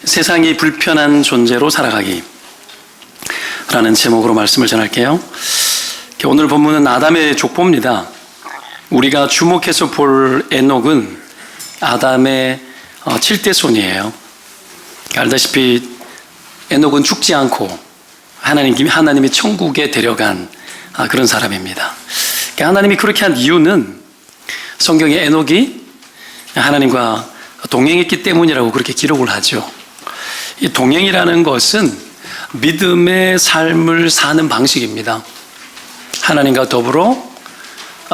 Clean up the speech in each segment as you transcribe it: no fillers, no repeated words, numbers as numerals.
세상이 불편한 존재로 살아가기 라는 제목으로 말씀을 전할게요. 오늘 본문은 아담의 족보입니다. 우리가 주목해서 볼 에녹은 아담의 7대 손이에요. 알다시피 에녹은 죽지 않고 하나님이 천국에 데려간 그런 사람입니다. 하나님이 그렇게 한 이유는 성경에 에녹이 하나님과 동행했기 때문이라고 그렇게 기록을 하죠. 이 동행이라는 것은 믿음의 삶을 사는 방식입니다. 하나님과 더불어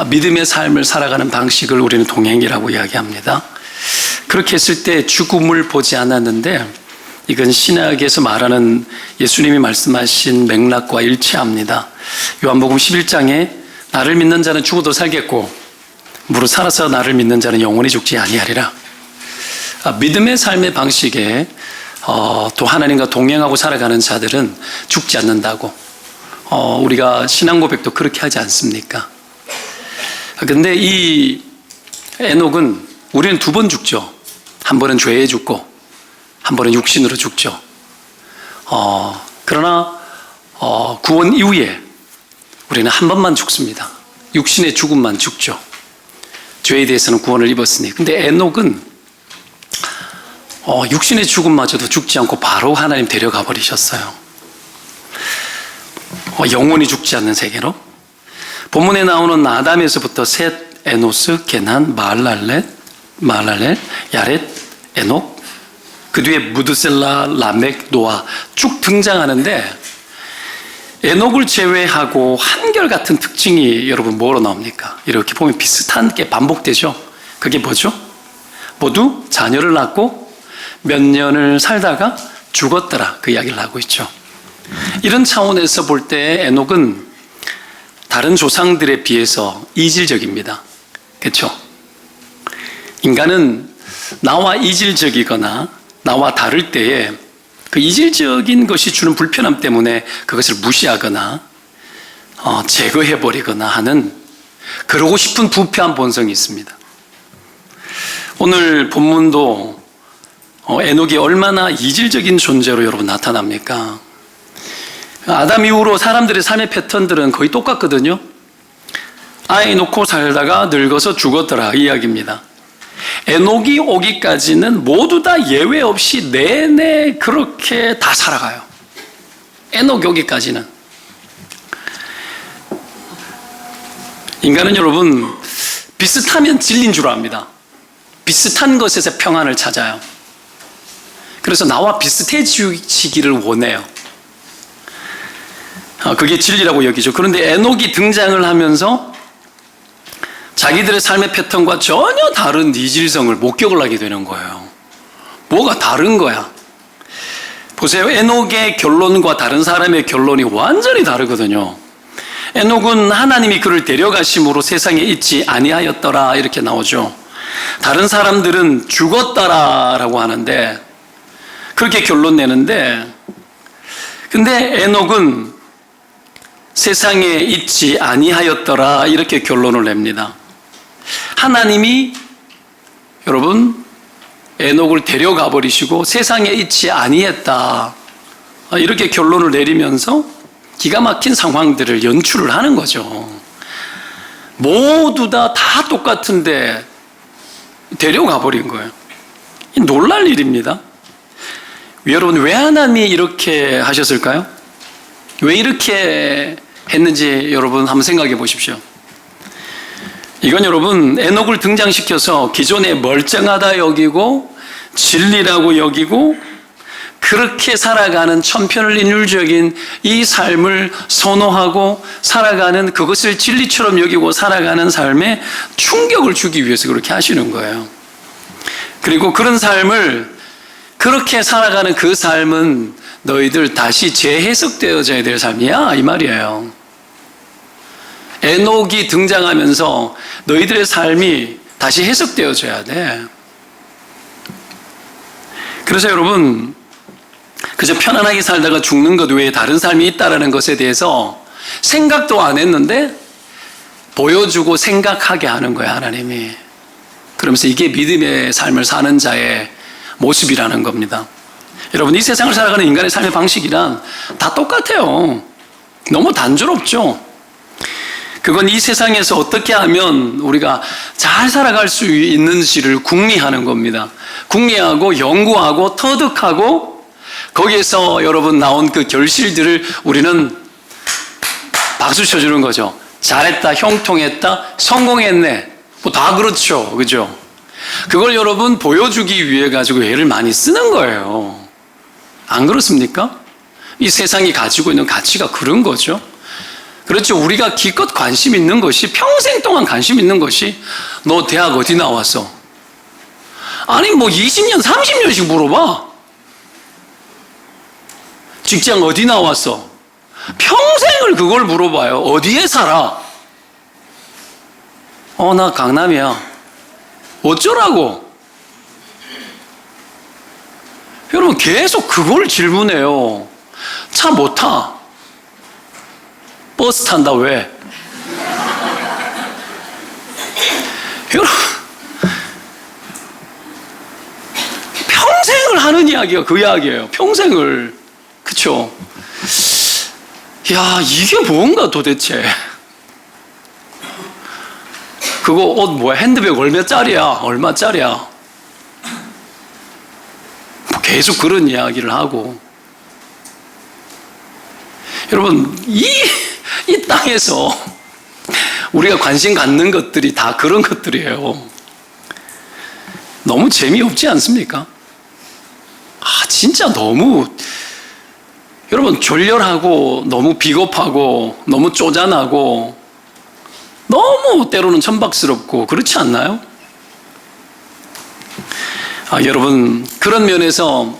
믿음의 삶을 살아가는 방식을 우리는 동행이라고 이야기합니다. 그렇게 했을 때 죽음을 보지 않았는데 이건 신약에서 말하는 예수님이 말씀하신 맥락과 일치합니다. 요한복음 11장에 나를 믿는 자는 죽어도 살겠고 무릇 살아서 나를 믿는 자는 영원히 죽지 아니하리라. 믿음의 삶의 방식에 또 하나님과 동행하고 살아가는 자들은 죽지 않는다고 우리가 신앙 고백도 그렇게 하지 않습니까? 근데 이 에녹은 우리는 두 번 죽죠. 한 번은 죄에 죽고 한 번은 육신으로 죽죠. 그러나 구원 이후에 우리는 한 번만 죽습니다. 육신의 죽음만 죽죠. 죄에 대해서는 구원을 입었으니. 근데 에녹은 육신의 죽음마저도 죽지 않고 바로 하나님 데려가 버리셨어요. 영원히 죽지 않는 세계로. 본문에 나오는 아담에서부터 셋, 에노스, 게난, 마할랄렐, 야렛, 에녹, 그 뒤에 무드셀라, 라멕, 노아 쭉 등장하는데 에녹을 제외하고 한결같은 특징이 여러분 뭐로 나옵니까? 이렇게 보면 비슷한 게 반복되죠. 그게 뭐죠? 모두 자녀를 낳고 몇 년을 살다가 죽었더라, 그 이야기를 하고 있죠. 이런 차원에서 볼 때 에녹은 다른 조상들에 비해서 이질적입니다. 그렇죠? 인간은 나와 이질적이거나 나와 다를 때에 그 이질적인 것이 주는 불편함 때문에 그것을 무시하거나 제거해버리거나 하는 그러고 싶은 부패한 본성이 있습니다. 오늘 본문도 에녹이 얼마나 이질적인 존재로 여러분 나타납니까? 아담 이후로 사람들의 삶의 패턴들은 거의 똑같거든요. 아이 놓고 살다가 늙어서 죽었더라, 이 이야기입니다. 에녹이 오기까지는 모두 다 예외 없이 내내 그렇게 다 살아가요. 에녹이 오기까지는. 인간은 여러분 비슷하면 진리인 줄 압니다. 비슷한 것에서 평안을 찾아요. 그래서 나와 비슷해지기를 원해요. 그게 진리라고 여기죠. 그런데 에녹이 등장을 하면서 자기들의 삶의 패턴과 전혀 다른 이질성을 목격을 하게 되는 거예요. 뭐가 다른 거야? 보세요. 에녹의 결론과 다른 사람의 결론이 완전히 다르거든요. 에녹은 하나님이 그를 데려가심으로 세상에 있지 아니하였더라, 이렇게 나오죠. 다른 사람들은 죽었더라라고 하는데 그렇게 결론 내는데, 근데 에녹은 세상에 있지 아니하였더라, 이렇게 결론을 냅니다. 하나님이 여러분 에녹을 데려가 버리시고 세상에 있지 아니했다, 이렇게 결론을 내리면서 기가 막힌 상황들을 연출을 하는 거죠. 모두 다 똑같은데 데려가 버린 거예요. 놀랄 일입니다. 여러분, 왜 하나님이 이렇게 하셨을까요? 왜 이렇게 했는지 여러분 한번 생각해 보십시오. 이건 여러분 에녹을 등장시켜서 기존에 멀쩡하다 여기고 진리라고 여기고 그렇게 살아가는 천편일률적인 이 삶을 선호하고 살아가는, 그것을 진리처럼 여기고 살아가는 삶에 충격을 주기 위해서 그렇게 하시는 거예요. 그리고 그런 삶을, 그렇게 살아가는 그 삶은 너희들 다시 재해석되어져야 될 삶이야, 이 말이에요. 에녹이 등장하면서 너희들의 삶이 다시 해석되어져야 돼. 그래서 여러분, 그저 편안하게 살다가 죽는 것 외에 다른 삶이 있다는 것에 대해서 생각도 안 했는데 보여주고 생각하게 하는 거야, 하나님이. 그러면서 이게 믿음의 삶을 사는 자의 모습이라는 겁니다. 여러분, 이 세상을 살아가는 인간의 삶의 방식이란 다 똑같아요. 너무 단조롭죠. 그건 이 세상에서 어떻게 하면 우리가 잘 살아갈 수 있는지를 궁리하는 겁니다. 궁리하고 연구하고 터득하고 거기에서 여러분 나온 그 결실들을 우리는 박수 쳐주는 거죠. 잘했다, 형통했다, 성공했네. 뭐 다 그렇죠. 그죠? 그걸 여러분 보여주기 위해 가지고 애를 많이 쓰는 거예요. 안 그렇습니까? 이 세상이 가지고 있는 가치가 그런 거죠. 그렇죠. 우리가 기껏 관심 있는 것이, 평생 동안 관심 있는 것이, 너 대학 어디 나왔어? 아니, 뭐 20년, 30년씩 물어봐. 직장 어디 나왔어? 평생을 그걸 물어봐요. 어디에 살아? 나 강남이야. 어쩌라고? 여러분, 계속 그걸 질문해요. 차 못 타? 버스 탄다, 왜? 여러분, 평생을 하는 이야기가 그 이야기예요. 평생을. 그쵸? 야, 이게 뭔가 도대체. 그거 옷 뭐야? 핸드백 얼마짜리야? 얼마짜리야? 계속 그런 이야기를 하고. 여러분, 이 땅에서 우리가 관심 갖는 것들이 다 그런 것들이에요. 너무 재미없지 않습니까? 진짜 너무, 여러분, 졸렬하고, 너무 비겁하고, 너무 쪼잔하고, 너무 때로는 천박스럽고, 그렇지 않나요? 여러분, 그런 면에서,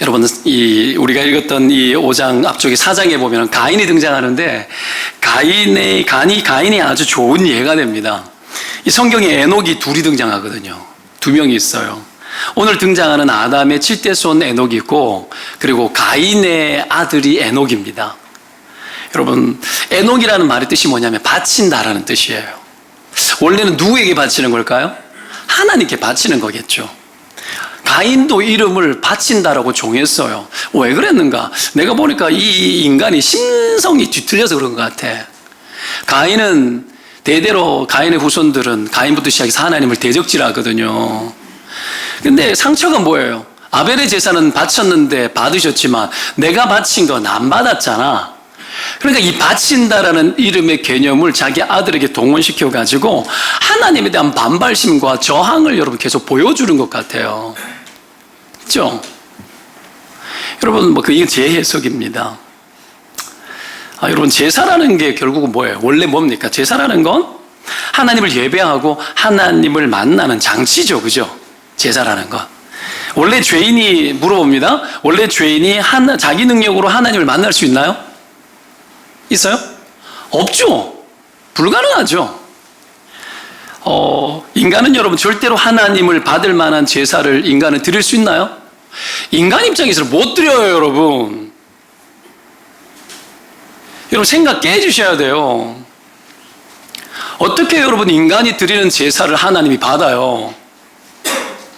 여러분, 우리가 읽었던 이 5장 앞쪽에 4장에 보면 가인이 등장하는데, 가인이 아주 좋은 예가 됩니다. 이 성경에 에녹이 둘이 등장하거든요. 두 명이 있어요. 오늘 등장하는 아담의 7대 손 에녹이 있고, 그리고 가인의 아들이 에녹입니다. 여러분, 에녹이라는 말의 뜻이 뭐냐면 바친다라는 뜻이에요. 원래는 누구에게 바치는 걸까요? 하나님께 바치는 거겠죠. 가인도 이름을 바친다라고 정했어요. 왜 그랬는가? 내가 보니까 이 인간이 심성이 뒤틀려서 그런 것 같아. 가인은 대대로 가인의 후손들은 가인부터 시작해서 하나님을 대적질하거든요. 근데 상처가 뭐예요? 아벨의 제사는 바쳤는데 받으셨지만 내가 바친 건 안 받았잖아. 그러니까 이 바친다라는 이름의 개념을 자기 아들에게 동원시켜가지고 하나님에 대한 반발심과 저항을 여러분 계속 보여주는 것 같아요. 그렇죠? 여러분, 이게 제 해석입니다. 여러분, 제사라는 게 결국은 뭐예요? 원래 뭡니까? 제사라는 건 하나님을 예배하고 하나님을 만나는 장치죠. 그죠? 제사라는 건. 원래 죄인이 물어봅니다. 원래 죄인이 자기 능력으로 하나님을 만날 수 있나요? 있어요? 없죠. 불가능하죠. 인간은 여러분 절대로 하나님을 받을 만한 제사를 인간은 드릴 수 있나요? 인간 입장에서는 못 드려요, 여러분. 여러분 생각 깨주셔야 돼요. 어떻게 여러분 인간이 드리는 제사를 하나님이 받아요?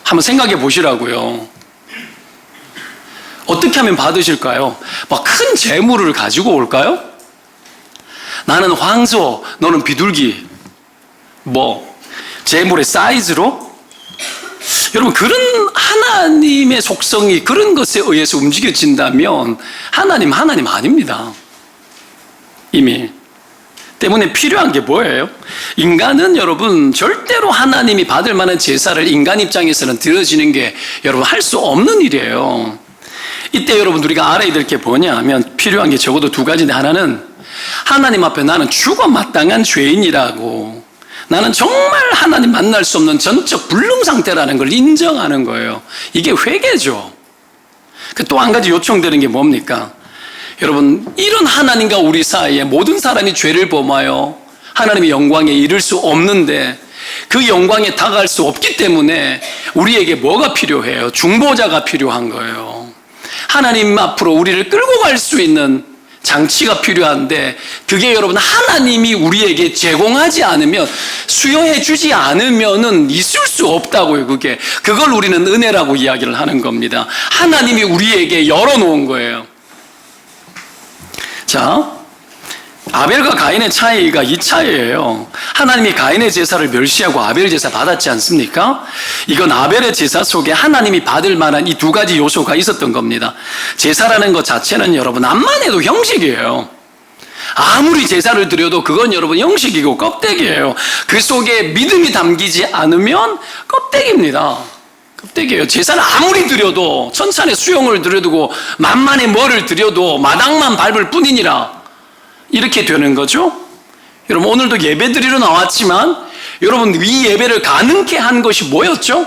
한번 생각해 보시라고요. 어떻게 하면 받으실까요? 막 큰 재물을 가지고 올까요? 나는 황소, 너는 비둘기. 재물의 사이즈로? 여러분, 그런 하나님의 속성이 그런 것에 의해서 움직여진다면 하나님 아닙니다. 이미. 때문에 필요한 게 뭐예요? 인간은 여러분 절대로 하나님이 받을 만한 제사를 인간 입장에서는 드려지는 게 여러분 할 수 없는 일이에요. 이때 여러분 우리가 알아야 될 게 뭐냐 하면 필요한 게 적어도 두 가지인데, 하나는 하나님 앞에 나는 죽어 마땅한 죄인이라고, 나는 정말 하나님 만날 수 없는 전적 불능 상태라는 걸 인정하는 거예요. 이게 회개죠. 또 한 가지 요청되는 게 뭡니까? 여러분, 이런 하나님과 우리 사이에 모든 사람이 죄를 범하여 하나님의 영광에 이를 수 없는데 그 영광에 다가갈 수 없기 때문에 우리에게 뭐가 필요해요? 중보자가 필요한 거예요. 하나님 앞으로 우리를 끌고 갈 수 있는 장치가 필요한데 그게 여러분 하나님이 우리에게 제공하지 않으면 수여해 주지 않으면은 있을 수 없다고요. 그걸 우리는 은혜라고 이야기를 하는 겁니다. 하나님이 우리에게 열어놓은 거예요. 자, 아벨과 가인의 차이가 이 차이예요. 하나님이 가인의 제사를 멸시하고 아벨 제사 받았지 않습니까? 이건 아벨의 제사 속에 하나님이 받을 만한 이 두 가지 요소가 있었던 겁니다. 제사라는 것 자체는 여러분 암만 해도 형식이에요. 아무리 제사를 드려도 그건 여러분 형식이고 껍데기예요. 그 속에 믿음이 담기지 않으면 껍데기입니다. 껍데기예요. 제사는 아무리 드려도 천찬에 수용을 드려두고 만만의 뭐를 드려도 마당만 밟을 뿐이니라 이렇게 되는 거죠. 여러분 오늘도 예배 드리러 나왔지만 여러분 이 예배를 가능케 한 것이 뭐였죠?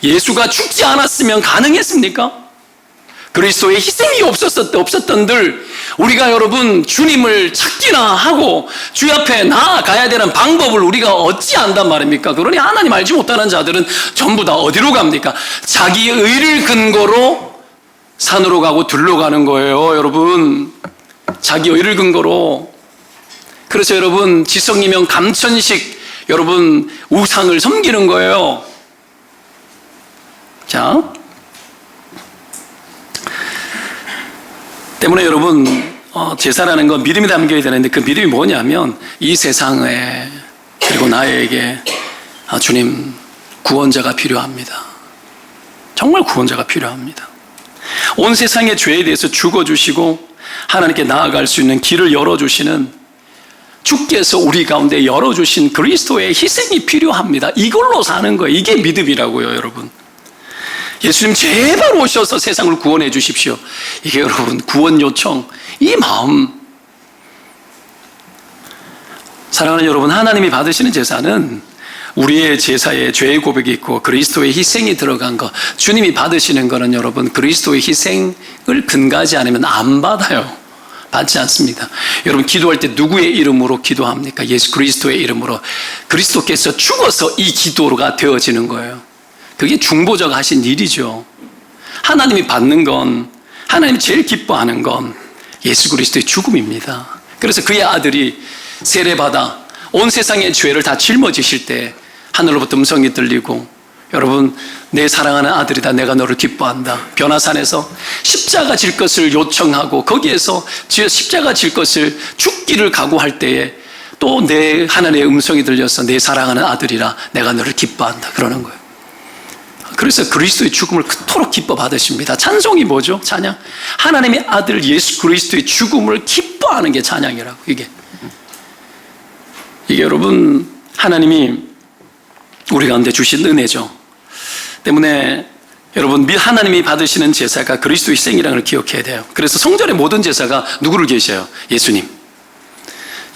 예수가 죽지 않았으면 가능했습니까? 그리스도의 희생이 없었던들 우리가 여러분 주님을 찾기나 하고 주 앞에 나아가야 되는 방법을 우리가 얻지 않단 말입니까? 그러니 하나님 알지 못하는 자들은 전부 다 어디로 갑니까? 자기 의를 근거로 산으로 가고 들로 가는 거예요. 여러분 자기 의를 근거로. 그래서 여러분 지성이면 감천식 여러분 우상을 섬기는 거예요. 자, 때문에 여러분 제사라는 건 믿음이 담겨야 되는데 그 믿음이 뭐냐면 이 세상에 그리고 나에게 주님 구원자가 필요합니다. 정말 구원자가 필요합니다. 온 세상의 죄에 대해서 죽어주시고 하나님께 나아갈 수 있는 길을 열어주시는 주께서 우리 가운데 열어주신 그리스도의 희생이 필요합니다. 이걸로 사는 거예요. 이게 믿음이라고요, 여러분. 예수님 제발 오셔서 세상을 구원해 주십시오. 이게 여러분 구원 요청, 이 마음. 사랑하는 여러분, 하나님이 받으시는 제사는 우리의 제사에 죄의 고백이 있고 그리스도의 희생이 들어간 것, 주님이 받으시는 거는 여러분 그리스도의 희생을 근거하지 않으면 안 받아요. 받지 않습니다. 여러분 기도할 때 누구의 이름으로 기도합니까? 예수 그리스도의 이름으로. 그리스도께서 죽어서 이 기도가 되어지는 거예요. 그게 중보자가 하신 일이죠. 하나님이 받는 건, 하나님이 제일 기뻐하는 건 예수 그리스도의 죽음입니다. 그래서 그의 아들이 세례받아 온 세상의 죄를 다 짊어지실 때 하늘로부터 음성이 들리고 여러분 내 사랑하는 아들이다, 내가 너를 기뻐한다. 변화산에서 십자가 질 것을 요청하고 거기에서 십자가 질 것을 죽기를 각오할 때에 또 내 하나님의 음성이 들려서 내 사랑하는 아들이라 내가 너를 기뻐한다 그러는 거예요. 그래서 그리스도의 죽음을 그토록 기뻐 받으십니다. 찬송이 뭐죠? 찬양. 하나님의 아들 예수 그리스도의 죽음을 기뻐하는 게 찬양이라고. 이게 여러분 하나님이 우리 가운데 주신 은혜죠. 때문에 여러분 하나님이 받으시는 제사가 그리스도의 희생이라는 걸 기억해야 돼요. 그래서 성전의 모든 제사가 누구를 계셔요? 예수님.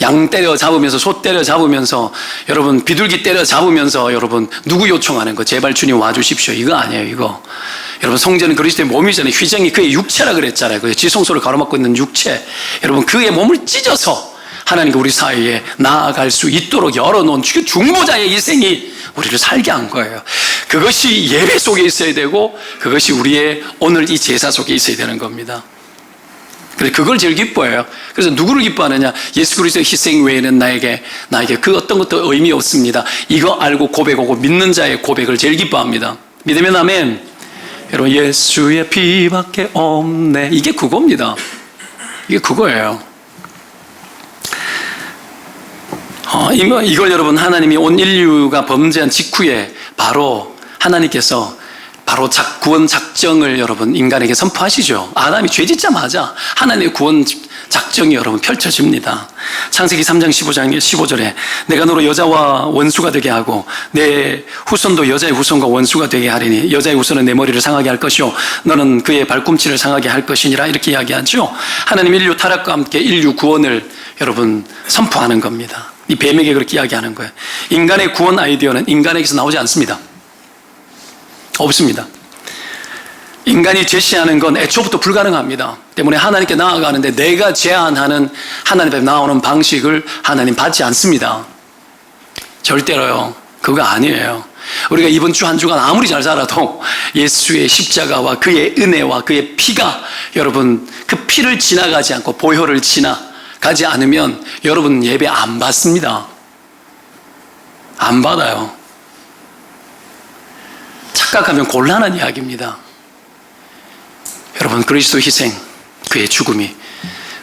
양 때려 잡으면서 소 때려 잡으면서 여러분 비둘기 때려 잡으면서 여러분 누구 요청하는 거? 제발 주님 와주십시오. 이거 아니에요. 이거 여러분 성전은 그리스도의 몸이잖아요. 휘정이 그의 육체라 그랬잖아요. 그 지성소를 가로막고 있는 육체. 여러분 그의 몸을 찢어서 하나님과 우리 사이에 나아갈 수 있도록 열어놓은 중보자의 희생이 우리를 살게 한 거예요. 그것이 예배 속에 있어야 되고 그것이 우리의 오늘 이 제사 속에 있어야 되는 겁니다. 그래서 그걸 제일 기뻐해요. 그래서 누구를 기뻐하느냐? 예수 그리스도의 희생 외에는 나에게 그 어떤 것도 의미 없습니다. 이거 알고 고백하고 믿는 자의 고백을 제일 기뻐합니다. 믿으면 아멘. 여러분 예수의 피밖에 없네. 이게 그겁니다. 이게 그거예요. 이걸 여러분 하나님이 온 인류가 범죄한 직후에 바로 하나님께서 바로 구원 작정을 여러분 인간에게 선포하시죠. 아담이 죄 짓자마자 하나님의 구원 작정이 여러분 펼쳐집니다. 창세기 3장 15절에 내가 너로 여자와 원수가 되게 하고 내 후손도 여자의 후손과 원수가 되게 하리니 여자의 후손은 내 머리를 상하게 할 것이요 너는 그의 발꿈치를 상하게 할 것이니라 이렇게 이야기하죠. 하나님 인류 타락과 함께 인류 구원을 여러분 선포하는 겁니다. 이 뱀에게 그렇게 이야기하는 거예요. 인간의 구원 아이디어는 인간에게서 나오지 않습니다. 없습니다. 인간이 제시하는 건 애초부터 불가능합니다. 때문에 하나님께 나아가는데 내가 제안하는 하나님 앞에 나오는 방식을 하나님 받지 않습니다. 절대로요. 그거 아니에요. 우리가 이번 주 한 주간 아무리 잘 살아도 예수의 십자가와 그의 은혜와 그의 피가 여러분 그 피를 지나가지 않고 보혈을 지나가지 않으면 여러분 예배 안 받습니다. 안 받아요. 착각하면 곤란한 이야기입니다. 여러분 그리스도 희생, 그의 죽음이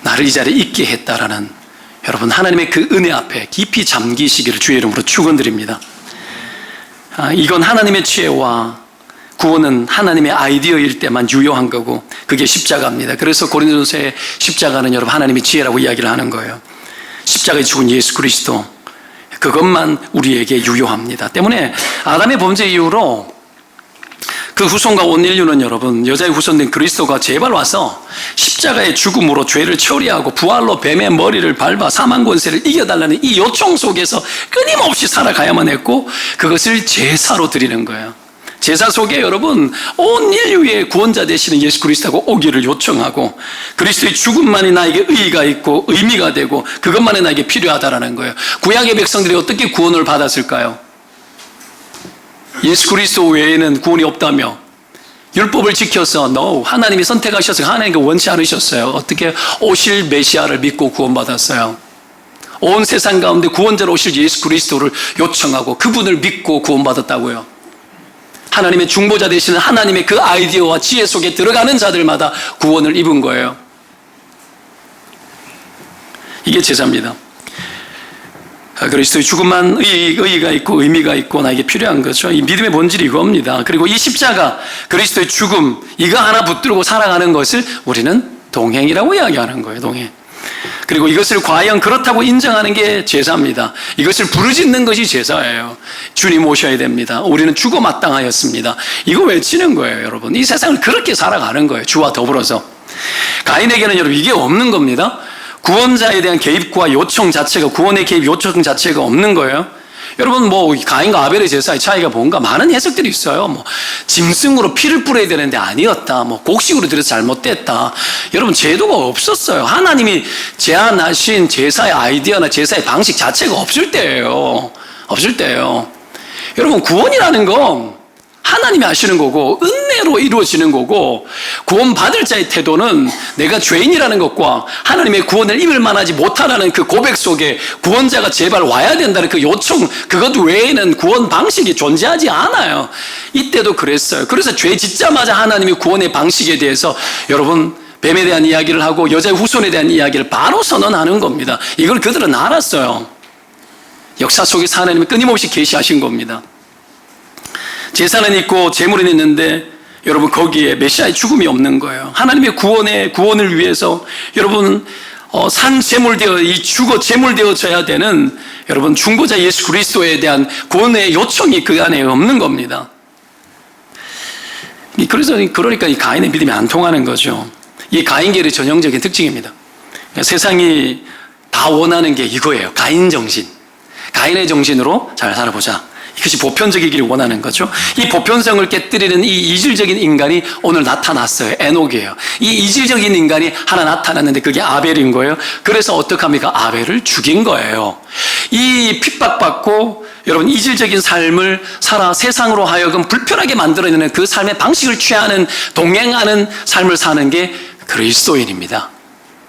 나를 이 자리에 있게 했다라는 여러분 하나님의 그 은혜 앞에 깊이 잠기시기를 주의 이름으로 축원드립니다. 이건 하나님의 지혜와 구원은 하나님의 아이디어일 때만 유효한 거고 그게 십자가입니다. 그래서 고린도전서의 십자가는 여러분 하나님의 지혜라고 이야기를 하는 거예요. 십자가에 죽은 예수 그리스도 그것만 우리에게 유효합니다. 때문에 아담의 범죄 이후로 그 후손과 온 인류는 여러분 여자의 후손된 그리스도가 제발 와서 십자가의 죽음으로 죄를 처리하고 부활로 뱀의 머리를 밟아 사망 권세를 이겨달라는 이 요청 속에서 끊임없이 살아가야만 했고 그것을 제사로 드리는 거예요. 제사 속에 여러분 온 인류의 구원자 되시는 예수 그리스도가 오기를 요청하고 그리스도의 죽음만이 나에게 의의가 있고 의미가 되고 그것만이 나에게 필요하다라는 거예요. 구약의 백성들이 어떻게 구원을 받았을까요? 예수 그리스도 외에는 구원이 없다며 율법을 지켜서 하나님이 선택하셔서 하나님께 원치 않으셨어요. 어떻게 오실 메시아를 믿고 구원받았어요. 온 세상 가운데 구원자로 오실 예수 그리스도를 요청하고 그분을 믿고 구원받았다고요. 하나님의 중보자 되시는 하나님의 그 아이디어와 지혜 속에 들어가는 자들마다 구원을 입은 거예요. 이게 제사입니다. 그리스도의 죽음만 의의가 있고 의미가 있고 나에게 필요한 거죠. 이 믿음의 본질이 이겁니다. 그리고 이 십자가 그리스도의 죽음 이거 하나 붙들고 살아가는 것을 우리는 동행이라고 이야기하는 거예요. 동행. 그리고 이것을 과연 그렇다고 인정하는 게 제사입니다. 이것을 부르짖는 것이 제사예요. 주님 오셔야 됩니다. 우리는 죽어 마땅하였습니다. 이거 외치는 거예요, 여러분. 이 세상을 그렇게 살아가는 거예요. 주와 더불어서. 가인에게는 여러분 이게 없는 겁니다. 구원자에 대한 개입과 요청 자체가 구원의 개입 요청 자체가 없는 거예요. 여러분 가인과 아벨의 제사의 차이가 뭔가 많은 해석들이 있어요. 짐승으로 피를 뿌려야 되는데 아니었다. 곡식으로 드려서 잘못됐다. 여러분 제도가 없었어요. 하나님이 제안하신 제사의 아이디어나 제사의 방식 자체가 없을 때예요. 없을 때예요. 여러분 구원이라는 건 하나님이 하시는 거고 은혜로 이루어지는 거고 구원받을 자의 태도는 내가 죄인이라는 것과 하나님의 구원을 입을 만하지 못하라는 그 고백 속에 구원자가 제발 와야 된다는 그 요청 그것 외에는 구원 방식이 존재하지 않아요. 이때도 그랬어요. 그래서 죄 짓자마자 하나님이 구원의 방식에 대해서 여러분 뱀에 대한 이야기를 하고 여자의 후손에 대한 이야기를 바로 선언하는 겁니다. 이걸 그들은 알았어요. 역사 속에서 하나님이 끊임없이 계시하신 겁니다. 제사는 있고 제물은 있는데 여러분 거기에 메시아의 죽음이 없는 거예요. 하나님의 구원을 위해서 여러분 산 제물되어 이 죽어 제물되어져야 되는 여러분 중보자 예수 그리스도에 대한 구원의 요청이 그 안에 없는 겁니다. 그러니까 이 가인의 믿음이 안 통하는 거죠. 이 가인계의 전형적인 특징입니다. 그러니까 세상이 다 원하는 게 이거예요. 가인 정신. 가인의 정신으로 잘 살아보자. 이것이 보편적이기를 원하는 거죠. 이 보편성을 깨뜨리는 이 이질적인 인간이 오늘 나타났어요. 에녹이에요. 이 이질적인 인간이 하나 나타났는데 그게 아벨인 거예요. 그래서 어떡합니까? 아벨을 죽인 거예요. 이 핍박받고 여러분 이질적인 삶을 살아 세상으로 하여금 불편하게 만들어내는 그 삶의 방식을 취하는 동행하는 삶을 사는 게 그리스도인입니다.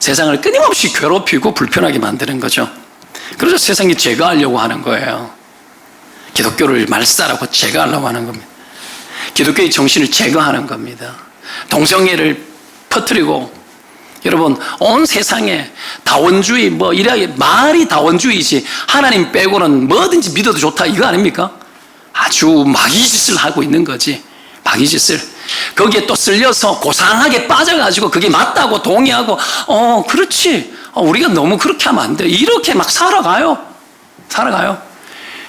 세상을 끊임없이 괴롭히고 불편하게 만드는 거죠. 그래서 세상이 제거하려고 하는 거예요. 기독교를 말살하고 제거하려고 하는 겁니다. 기독교의 정신을 제거하는 겁니다. 동성애를 퍼뜨리고 여러분 온 세상에 다원주의 말이 다원주의지 하나님 빼고는 뭐든지 믿어도 좋다 이거 아닙니까? 아주 마귀짓을 하고 있는 거지. 마귀짓을 거기에 또 쓸려서 고상하게 빠져가지고 그게 맞다고 동의하고 그렇지 우리가 너무 그렇게 하면 안 돼 이렇게 막 살아가요.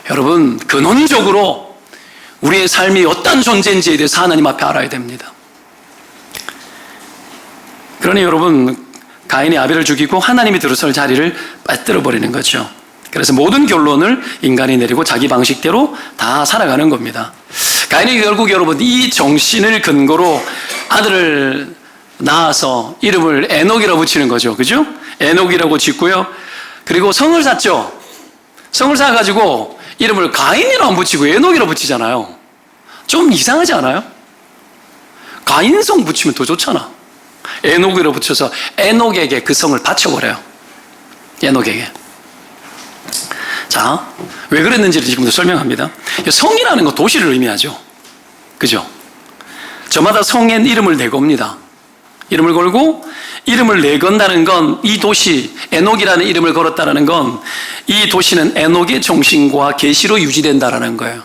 여러분 근원적으로 우리의 삶이 어떤 존재인지에 대해서 하나님 앞에 알아야 됩니다. 그러니 여러분 가인이 아벨을 죽이고 하나님이 들어설 자리를 빠뜨려 버리는 거죠. 그래서 모든 결론을 인간이 내리고 자기 방식대로 다 살아가는 겁니다. 가인이 결국 여러분 이 정신을 근거로 아들을 낳아서 이름을 에녹이라고 붙이는 거죠. 그죠? 에녹이라고 짓고요. 그리고 성을 샀죠. 성을 사가지고 이름을 가인이라 안 붙이고 에녹이라 붙이잖아요. 좀 이상하지 않아요? 가인성 붙이면 더 좋잖아. 에녹이라 붙여서 에녹에게 그 성을 바쳐버려요. 에녹에게. 자, 왜 그랬는지를 지금부터 설명합니다. 성이라는 건 도시를 의미하죠. 그죠? 저마다 성에 이름을 내겁니다. 이름을 걸고, 이름을 내건다는 건 이 도시, 에녹이라는 이름을 걸었다는 건 이 도시는 에녹의 정신과 계시로 유지된다는 거예요.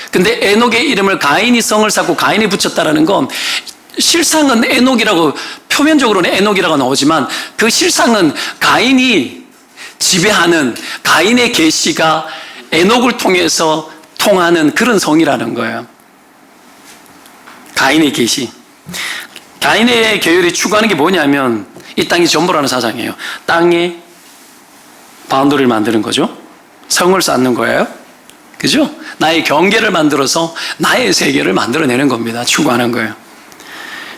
근데 에녹의 이름을 가인이 성을 쌓고 가인이 붙였다는 건 실상은 에녹이라고, 표면적으로는 에녹이라고 나오지만 그 실상은 가인이 지배하는, 가인의 계시가 에녹을 통해서 통하는 그런 성이라는 거예요. 가인의 계시. 가인의 계열이 추구하는 게 뭐냐면 이 땅이 전부라는 사상이에요. 땅에 바운더리를 만드는 거죠. 성을 쌓는 거예요. 그죠? 나의 경계를 만들어서 나의 세계를 만들어내는 겁니다. 추구하는 거예요.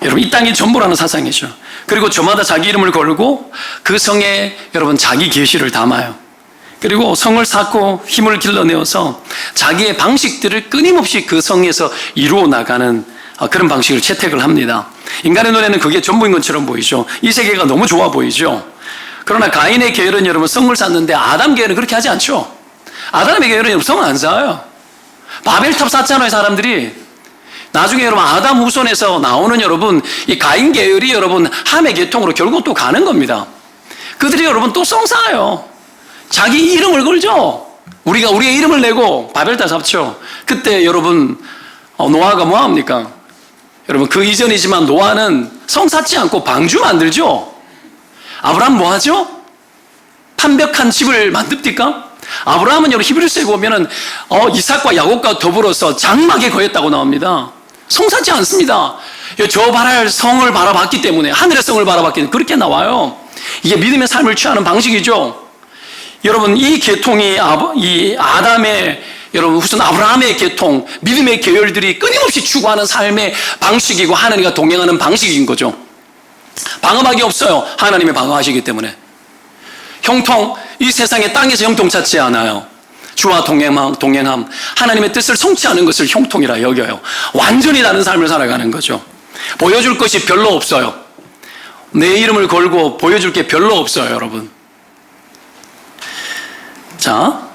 여러분, 이 땅이 전부라는 사상이죠. 그리고 저마다 자기 이름을 걸고 그 성에 여러분 자기 계시를 담아요. 그리고 성을 쌓고 힘을 길러내어서 자기의 방식들을 끊임없이 그 성에서 이루어 나가는 그런 방식을 채택을 합니다. 인간의 눈에는 그게 전부인 것처럼 보이죠. 이 세계가 너무 좋아 보이죠. 그러나 가인의 계열은 여러분 성을 쌓는데 아담 계열은 그렇게 하지 않죠. 아담의 계열은 여러분 성을 안 쌓아요. 바벨탑 쌓잖아요, 사람들이. 나중에 여러분 아담 후손에서 나오는 여러분 이 가인 계열이 여러분 함의 계통으로 결국 또 가는 겁니다. 그들이 여러분 또 성 쌓아요. 자기 이름을 걸죠. 우리가 우리의 이름을 내고 바벨탑 쌓죠. 그때 여러분 노아가 뭐 합니까? 여러분 그 이전이지만 노아는 성 쌓지 않고 방주 만들죠. 아브라함 뭐 하죠? 판벽한 집을 만듭니까? 아브라함은 여러분 히브리서에 보면은 이삭과 야곱과 더불어서 장막에 거했다고 나옵니다. 성 쌓지 않습니다. 저 바랄 성을 바라봤기 때문에, 하늘의 성을 바라봤기 때문에 그렇게 나와요. 이게 믿음의 삶을 취하는 방식이죠. 여러분 이 계통이 이 아담의 여러분 후손 아브라함의 계통, 믿음의 계열들이 끊임없이 추구하는 삶의 방식이고 하나님과 동행하는 방식인 거죠. 방어막이 없어요. 하나님이 방어하시기 때문에. 형통, 이 세상에 땅에서 형통 찾지 않아요. 주와 동행함, 하나님의 뜻을 성취하는 것을 형통이라 여겨요. 완전히 다른 삶을 살아가는 거죠. 보여줄 것이 별로 없어요. 내 이름을 걸고 보여줄 게 별로 없어요, 여러분. 자,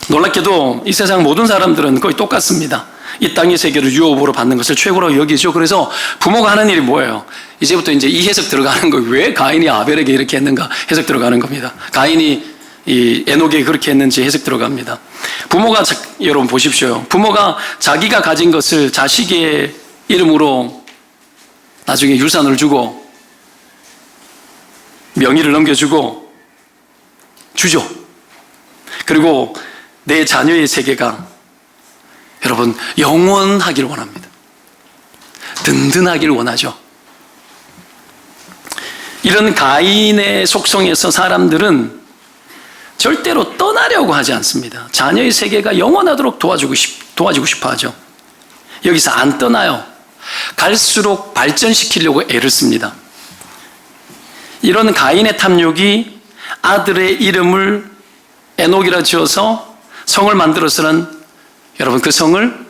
놀랍게도 이 세상 모든 사람들은 거의 똑같습니다. 이 땅의 세계를 유업으로 받는 것을 최고로 여기죠. 그래서 부모가 하는 일이 뭐예요? 이제부터 이제 이 해석 들어가는 거예요. 왜 가인이 아벨에게 이렇게 했는가? 해석 들어가는 겁니다. 가인이 이 에녹에게 그렇게 했는지 해석 들어갑니다. 부모가, 여러분 보십시오. 부모가 자기가 가진 것을 자식의 이름으로 나중에 유산을 주고 명의를 넘겨주고 주죠. 그리고 내 자녀의 세계가 여러분 영원하기를 원합니다. 든든하기를 원하죠. 이런 가인의 속성에서 사람들은 절대로 떠나려고 하지 않습니다. 자녀의 세계가 영원하도록 도와주고 싶어 하죠. 여기서 안 떠나요. 갈수록 발전시키려고 애를 씁니다. 이런 가인의 탐욕이 아들의 이름을 에녹이라 지어서 성을 만들어서는 여러분 그 성을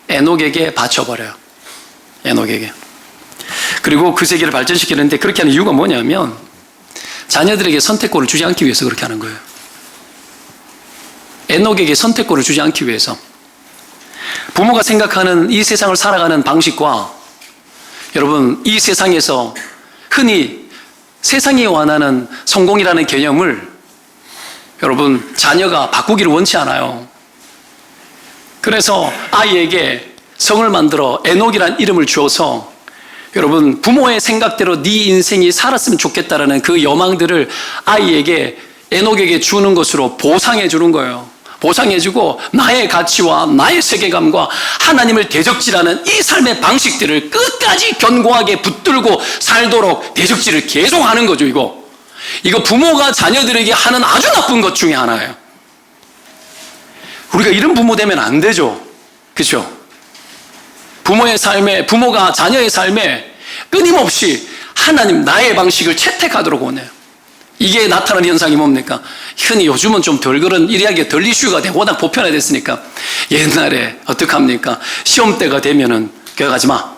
에녹에게 바쳐버려요. 에녹에게. 그리고 그 세계를 발전시키는데 그렇게 하는 이유가 뭐냐면 자녀들에게 선택권을 주지 않기 위해서 그렇게 하는 거예요. 에녹에게 선택권을 주지 않기 위해서. 부모가 생각하는 이 세상을 살아가는 방식과 여러분 이 세상에서 흔히 세상이 원하는 성공이라는 개념을 여러분 자녀가 바꾸기를 원치 않아요. 그래서 아이에게 성을 만들어 에녹이라는 이름을 주어서 여러분 부모의 생각대로 네 인생이 살았으면 좋겠다라는 그 여망들을 아이에게 에녹에게 주는 것으로 보상해 주는 거예요. 보상해주고 나의 가치와 나의 세계감과 하나님을 대적질하는 이 삶의 방식들을 끝까지 견고하게 붙들고 살도록 대적질을 계속하는 거죠. 이거 부모가 자녀들에게 하는 아주 나쁜 것 중에 하나예요. 우리가 이런 부모 되면 안 되죠. 그렇죠? 부모가 자녀의 삶에 끊임없이 하나님 나의 방식을 채택하도록 원해요. 이게 나타나는 현상이 뭡니까? 흔히 요즘은 좀 덜 그런 이야기가 덜 이슈가 되고 워낙 보편화됐으니까 옛날에 어떡합니까? 시험 때가 되면은 교회 가지 마.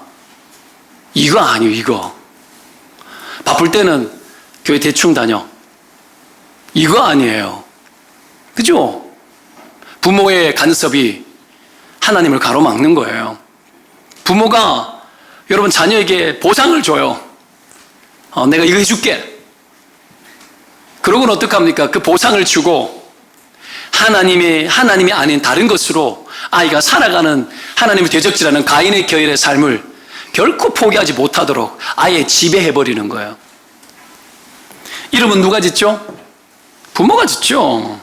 이거 아니에요, 이거. 바쁠 때는 교회 대충 다녀. 이거 아니에요. 그죠? 부모의 간섭이 하나님을 가로막는 거예요. 부모가 여러분 자녀에게 보상을 줘요. 내가 이거 해줄게. 그러고는 어떡합니까? 그 보상을 주고 하나님이 아닌 다른 것으로 아이가 살아가는 하나님을 되적질하는 가인의 계열의 삶을 결코 포기하지 못하도록 아예 지배해버리는 거예요. 이름은 누가 짓죠? 부모가 짓죠.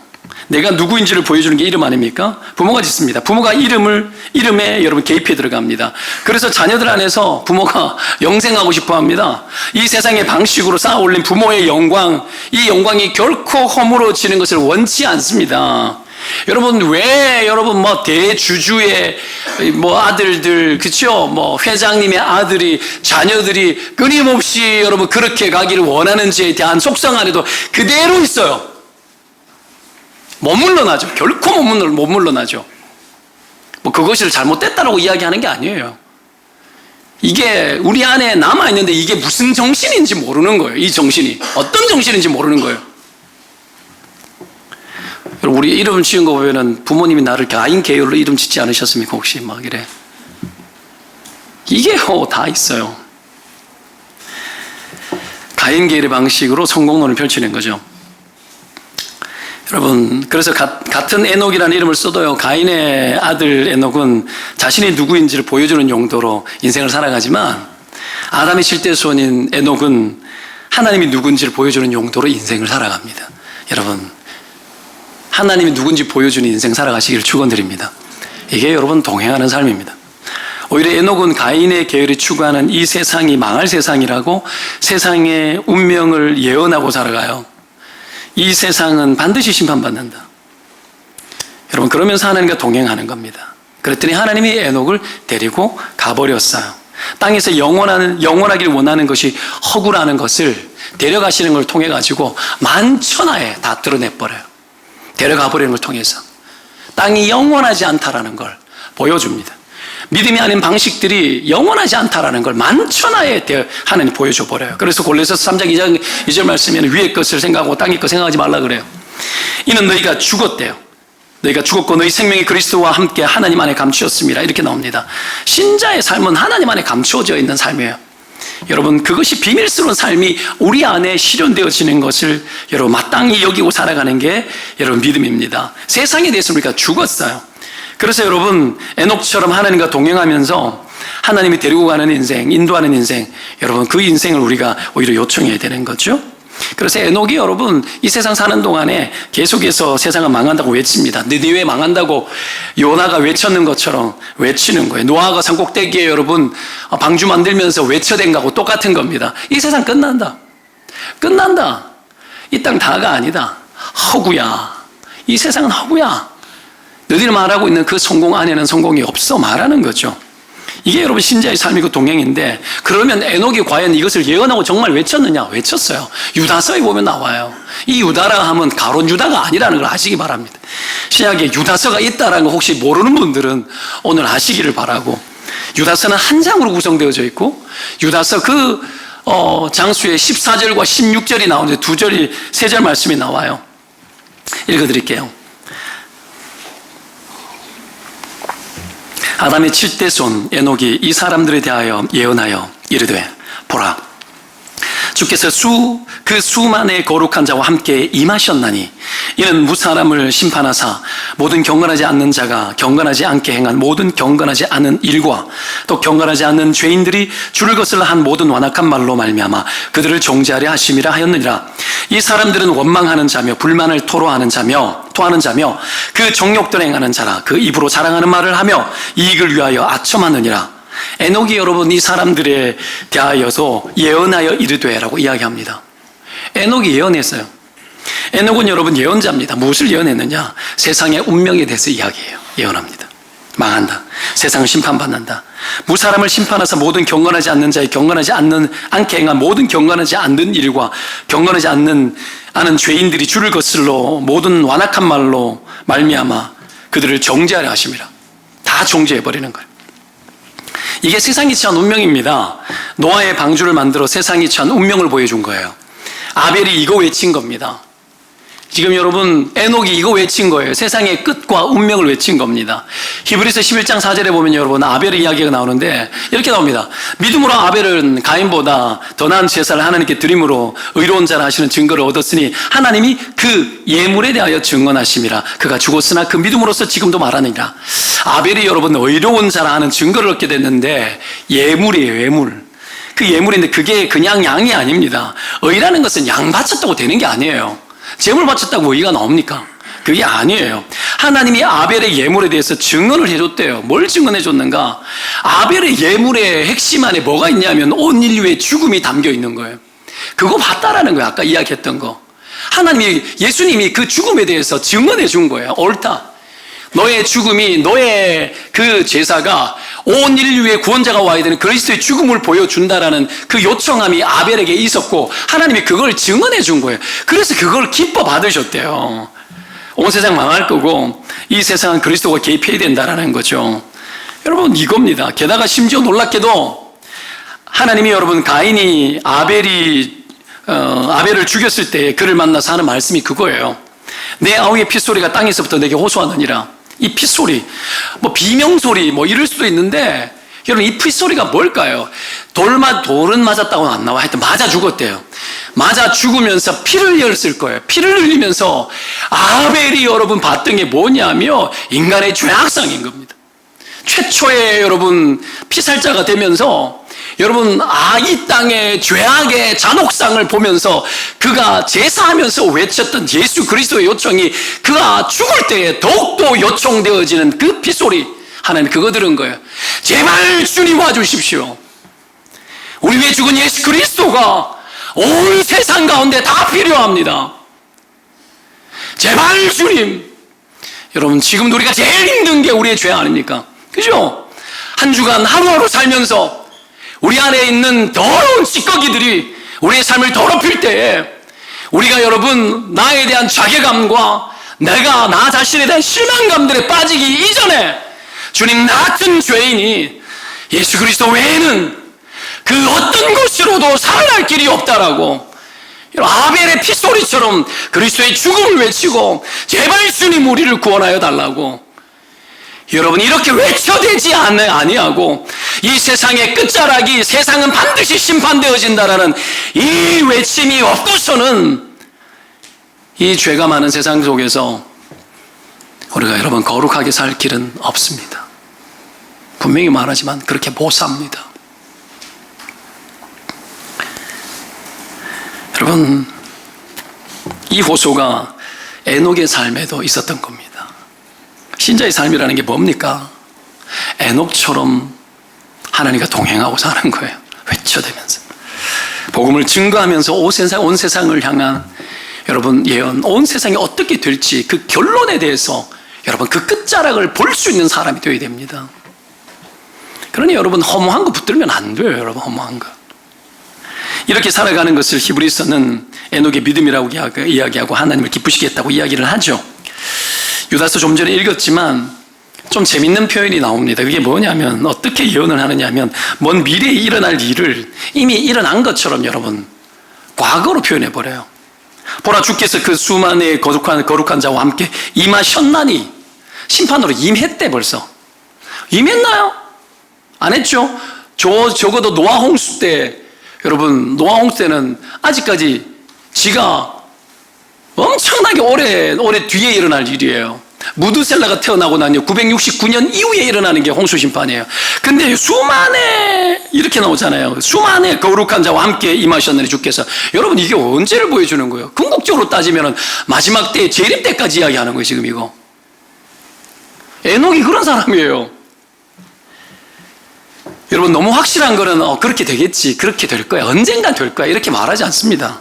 내가 누구인지를 보여주는 게 이름 아닙니까? 부모가 짓습니다. 부모가 이름에 여러분 개입해 들어갑니다. 그래서 자녀들 안에서 부모가 영생하고 싶어 합니다. 이 세상의 방식으로 쌓아 올린 부모의 영광, 이 영광이 결코 허물어지는 것을 원치 않습니다. 여러분, 왜 여러분 대주주의 아들들, 그쵸? 회장님의 아들이, 자녀들이 끊임없이 여러분 그렇게 가기를 원하는지에 대한 속성 안에도 그대로 있어요. 못 물러나죠. 결코 못 물러나죠. 그것을 잘못됐다라고 이야기하는 게 아니에요. 이게 우리 안에 남아있는데 이게 무슨 정신인지 모르는 거예요. 이 정신이. 어떤 정신인지 모르는 거예요. 우리 이름 지은 거 보면은 부모님이 나를 가인 계열로 이름 짓지 않으셨습니까? 혹시 이래. 이게 다 있어요. 가인 계열의 방식으로 성공론을 펼치는 거죠. 여러분, 그래서 같은 에녹이라는 이름을 써도요, 가인의 아들 에녹은 자신이 누구인지를 보여주는 용도로 인생을 살아가지만, 아담의 칠대손인 에녹은 하나님이 누군지를 보여주는 용도로 인생을 살아갑니다. 여러분, 하나님이 누군지 보여주는 인생 살아가시기를 축원드립니다. 이게 여러분 동행하는 삶입니다. 오히려 에녹은 가인의 계열이 추구하는 이 세상이 망할 세상이라고 세상의 운명을 예언하고 살아가요. 이 세상은 반드시 심판받는다. 여러분, 그러면서 하나님과 동행하는 겁니다. 그랬더니 하나님이 에녹을 데리고 가버렸어요. 땅에서 영원하길 원하는 것이 허구라는 것을 데려가시는 걸 통해 가지고 만천하에 다 드러내버려요. 데려가 버리는 걸 통해서 땅이 영원하지 않다라는 걸 보여줍니다. 믿음이 아닌 방식들이 영원하지 않다라는 걸 만천하에 하나님 보여줘 버려요. 그래서 골로새서 3장 2절 말씀에는 위의 것을 생각하고 땅의 것 생각하지 말라 그래요. 이는 너희가 죽었대요. 너희가 죽었고 너희 생명이 그리스도와 함께 하나님 안에 감추었습니다. 이렇게 나옵니다. 신자의 삶은 하나님 안에 감추어져 있는 삶이에요. 여러분, 그것이 비밀스러운 삶이 우리 안에 실현되어지는 것을 여러분 마땅히 여기고 살아가는 게 여러분 믿음입니다. 세상에 대해서 우리가 죽었어요. 그래서 여러분, 에녹처럼 하나님과 동행하면서 하나님이 데리고 가는 인생, 인도하는 인생, 여러분 그 인생을 우리가 오히려 요청해야 되는 거죠. 그래서 에녹이 여러분 이 세상 사는 동안에 계속해서 세상은 망한다고 외칩니다. 니느웨 망한다고 요나가 외쳤는 것처럼 외치는 거예요. 노아가 산꼭대기에 여러분 방주 만들면서 외쳐댄 거하고 똑같은 겁니다. 이 세상 끝난다. 이 땅 다가 아니다. 허구야. 이 세상은 허구야. 너희들이 말하고 있는 그 성공 안에는 성공이 없어 말하는 거죠. 이게 여러분 신자의 삶이고 동행인데, 그러면 에녹이 과연 이것을 예언하고 정말 외쳤느냐? 외쳤어요. 유다서에 보면 나와요. 이 유다라 하면 가론 유다가 아니라는 걸 아시기 바랍니다. 신약에 유다서가 있다라는 거 혹시 모르는 분들은 오늘 아시기를 바라고, 유다서는 한 장으로 구성되어져 있고, 유다서 그 장수의 14절과 16절이 나오는데 세 절 말씀이 나와요. 읽어드릴게요. 아담의 7대손 에녹이 이 사람들에 대하여 예언하여 이르되, 보라, 주께서 그 수만의 거룩한 자와 함께 임하셨나니 이는 무사람을 심판하사 모든 경건하지 않는 자가 경건하지 않게 행한 모든 경건하지 않은 일과 또 경건하지 않는 죄인들이 주를 거슬러 한 모든 완악한 말로 말미암아 그들을 정죄하려 하심이라 하였느니라. 이 사람들은 원망하는 자며 불만을 토하는 자며 그 정욕대로 행하는 자라. 그 입으로 자랑하는 말을 하며 이익을 위하여 아첨하느니라. 에녹이 여러분 이 사람들에 대하여서 예언하여 이르되라고 이야기합니다. 에녹이 예언했어요. 에녹은 여러분 예언자입니다. 무엇을 예언했느냐? 세상의 운명에 대해서 이야기해요. 예언합니다. 망한다. 세상은 심판받는다. 무사람을 심판하사 모든 경건하지 않는 자의 경건하지 않게 행한 모든 경건하지 않는 일과 경건하지 않는 죄인들이 줄을 거슬러 모든 완악한 말로 말미암아 그들을 정죄하려 하심이라. 다 정죄해버리는 거예요. 이게 세상이 취한 운명입니다. 노아의 방주를 만들어 세상이 취한 운명을 보여준 거예요. 아벨이 이거 외친 겁니다. 지금 여러분 에녹이 이거 외친 거예요. 세상의 끝과 운명을 외친 겁니다. 히브리서 11장 4절에 보면 여러분 아벨의 이야기가 나오는데 이렇게 나옵니다. 믿음으로 아벨은 가인보다 더 나은 제사를 하나님께 드림으로 의로운 자라 하시는 증거를 얻었으니 하나님이 그 예물에 대하여 증언하심이라. 그가 죽었으나 그 믿음으로써 지금도 말하느니라. 아벨이 여러분 의로운 자라 하는 증거를 얻게 됐는데 예물이에요. 예물. 그 예물인데 그게 그냥 양이 아닙니다. 의라는 것은 양 바쳤다고 되는 게 아니에요. 제물 바쳤다고 의가 나옵니까? 그게 아니에요. 하나님이 아벨의 예물에 대해서 증언을 해줬대요. 뭘 증언해 줬는가? 아벨의 예물의 핵심 안에 뭐가 있냐면 온 인류의 죽음이 담겨 있는 거예요. 그거 봤다라는 거예요. 아까 이야기했던 거. 예수님이 그 죽음에 대해서 증언해 준 거예요. 옳다. 너의 죽음이, 너의 그 제사가 온 인류의 구원자가 와야 되는 그리스도의 죽음을 보여준다라는 그 요청함이 아벨에게 있었고 하나님이 그걸 증언해 준 거예요. 그래서 그걸 기뻐 받으셨대요. 온 세상 망할 거고 이 세상은 그리스도가 개입해야 된다라는 거죠. 여러분 이겁니다. 게다가 심지어 놀랍게도 하나님이 여러분 가인이 아벨을 죽였을 때 그를 만나서 하는 말씀이 그거예요. 내 아우의 핏소리가 땅에서부터 내게 호소하느니라. 이 핏소리, 비명소리, 이럴 수도 있는데, 여러분, 이 핏소리가 뭘까요? 돌은 맞았다고는 안 나와. 하여튼 맞아 죽었대요. 맞아 죽으면서 피를 흘렸을 거예요. 피를 흘리면서 아벨이 여러분 봤던 게 뭐냐면 인간의 죄악상인 겁니다. 최초의 여러분 피살자가 되면서 여러분 이 땅의 죄악의 잔혹상을 보면서 그가 제사하면서 외쳤던 예수 그리스도의 요청이 그가 죽을 때에 더욱더 요청되어지는 그 핏소리 하나님 그거 들은 거예요. 제발 주님 와주십시오. 우리 위해 죽은 예수 그리스도가 온 세상 가운데 다 필요합니다. 제발 주님. 여러분 지금도 우리가 제일 힘든 게 우리의 죄 아닙니까? 그죠? 한 주간 하루하루 살면서 우리 안에 있는 더러운 찌꺼기들이 우리의 삶을 더럽힐 때에 우리가 여러분 나에 대한 자괴감과 내가 나 자신에 대한 실망감들에 빠지기 이전에 주님 나 같은 죄인이 예수 그리스도 외에는 그 어떤 것으로도 살아날 길이 없다라고 아벨의 핏소리처럼 그리스도의 죽음을 외치고 제발 주님 우리를 구원하여 달라고 여러분 이렇게 외쳐대지 아니하고 이 세상의 끝자락이 세상은 반드시 심판되어진다라는 이 외침이 없고서는 이 죄가 많은 세상 속에서 우리가 여러분 거룩하게 살 길은 없습니다. 분명히 말하지만 그렇게 못 삽니다. 여러분 이 호소가 에녹의 삶에도 있었던 겁니다. 신자의 삶이라는 게 뭡니까? 에녹처럼 하나님과 동행하고 사는 거예요. 외쳐대면서 복음을 증거하면서 온 세상을 향한 여러분 예언, 온 세상이 어떻게 될지 그 결론에 대해서 여러분 그 끝자락을 볼 수 있는 사람이 되어야 됩니다. 그러니 여러분 허무한 거 붙들면 안 돼요. 여러분 허무한 거. 이렇게 살아가는 것을 히브리서는 에녹의 믿음이라고 이야기하고 하나님을 기쁘시게 했다고 이야기를 하죠. 유다서 좀 전에 읽었지만 좀 재밌는 표현이 나옵니다. 그게 뭐냐면 어떻게 예언을 하느냐면 먼 미래에 일어날 일을 이미 일어난 것처럼 여러분 과거로 표현해버려요. 보라 주께서 그 수만의 거룩한 자와 함께 임하셨나니 심판으로 임했대. 벌써 임했나요? 안 했죠? 적어도 노아 홍수 때 여러분 노아 홍수 때는 아직까지 지가 엄청나게 오래 뒤에 일어날 일이에요. 무드셀라가 태어나고 난 969년 이후에 일어나는 게 홍수 심판이에요. 근데 수만의 이렇게 나오잖아요. 수만의 거룩한 자와 함께 임하셨느니 주께서. 여러분 이게 언제를 보여주는 거예요? 궁극적으로 따지면 마지막 때 재림 때까지 이야기하는 거예요. 지금 이거 에녹이 그런 사람이에요. 여러분 너무 확실한 거는 그렇게 되겠지, 그렇게 될 거야, 언젠간 될 거야 이렇게 말하지 않습니다.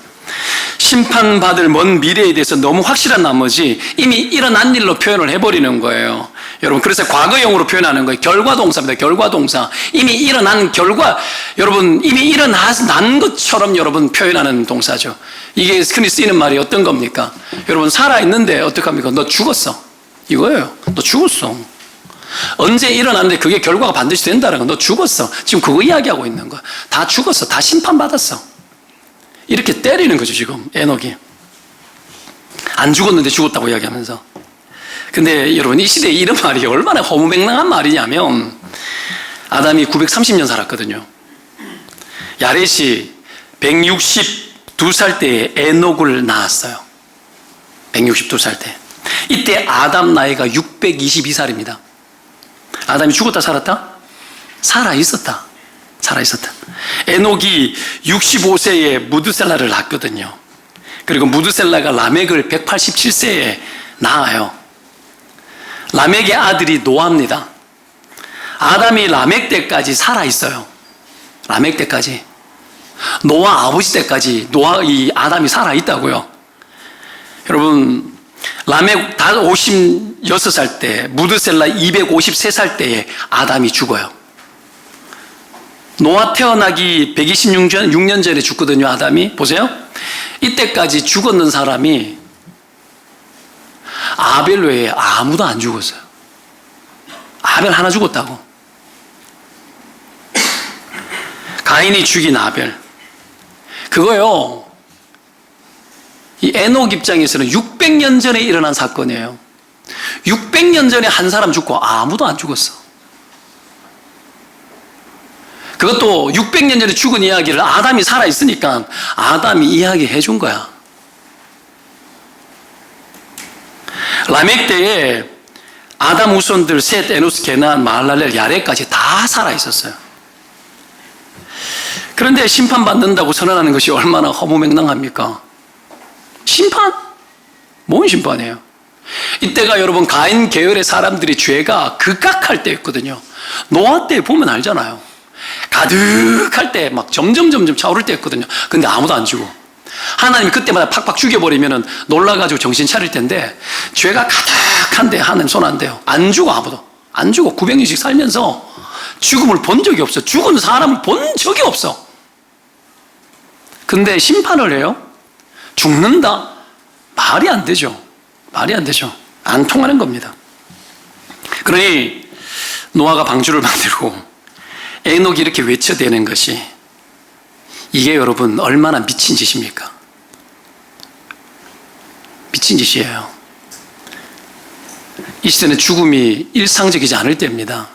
심판받을 먼 미래에 대해서 너무 확실한 나머지 이미 일어난 일로 표현을 해버리는 거예요. 여러분, 그래서 과거형으로 표현하는 거예요. 결과동사입니다. 결과동사. 이미 일어난 결과, 여러분, 이미 일어난 것처럼 여러분 표현하는 동사죠. 이게 흔히 쓰이는 말이 어떤 겁니까? 여러분, 살아있는데 어떡합니까? 너 죽었어. 이거예요. 너 죽었어. 언제 일어났는데 그게 결과가 반드시 된다는 거. 너 죽었어. 지금 그거 이야기하고 있는 거야. 다 죽었어. 다 심판받았어. 이렇게 때리는 거죠, 지금, 에녹이. 안 죽었는데 죽었다고 이야기하면서. 근데 여러분, 이 시대에 이런 말이 얼마나 허무맹랑한 말이냐면, 아담이 930년 살았거든요. 야렛이 162살 때에 에녹을 낳았어요. 162살 때. 이때 아담 나이가 622살입니다. 아담이 죽었다 살았다? 살아있었다. 살아있었다. 에녹이 65세에 무드셀라를 낳았거든요. 그리고 무드셀라가 라멕을 187세에 낳아요. 라멕의 아들이 노아입니다. 아담이 라멕 때까지 살아있어요. 라멕 때까지. 노아 아버지 때까지 이 아담이 살아있다고요. 여러분, 라멕 56살 때, 무드셀라 253살 때에 아담이 죽어요. 노아 태어나기 126년 전에 죽거든요, 아담이. 보세요. 이때까지 죽었는 사람이 아벨 외에 아무도 안 죽었어요. 아벨 하나 죽었다고. 가인이 죽인 아벨. 그거요, 이 에녹 입장에서는 600년 전에 일어난 사건이에요. 600년 전에 한 사람 죽고 아무도 안 죽었어. 그것도 600년 전에 죽은 이야기를 아담이 살아있으니까 아담이 이야기해 준 거야. 라멕 때에 아담 후손들 셋, 에노스, 게난, 마할랄렐, 야렛까지 다 살아있었어요. 그런데 심판받는다고 선언하는 것이 얼마나 허무맹랑합니까? 심판? 뭔 심판이에요? 이때가 여러분 가인 계열의 사람들이 죄가 극악할 때였거든요. 노아 때 보면 알잖아요. 가득할 때 막 점점 차오를 때였거든요. 근데 아무도 안 죽어. 하나님이 그때마다 팍팍 죽여버리면 놀라가지고 정신 차릴 텐데, 죄가 가득한데 하나님 손 안 대요. 안 죽어. 아무도 안 죽어. 900년씩 살면서 죽음을 본 적이 없어. 죽은 사람을 본 적이 없어. 근데 심판을 해요? 죽는다? 말이 안 되죠. 말이 안 되죠. 안 통하는 겁니다. 그러니 노아가 방주를 만들고 에녹이 이렇게 외쳐대는 것이, 이게 여러분 얼마나 미친 짓입니까? 미친 짓이에요. 이 시대는 죽음이 일상적이지 않을 때입니다.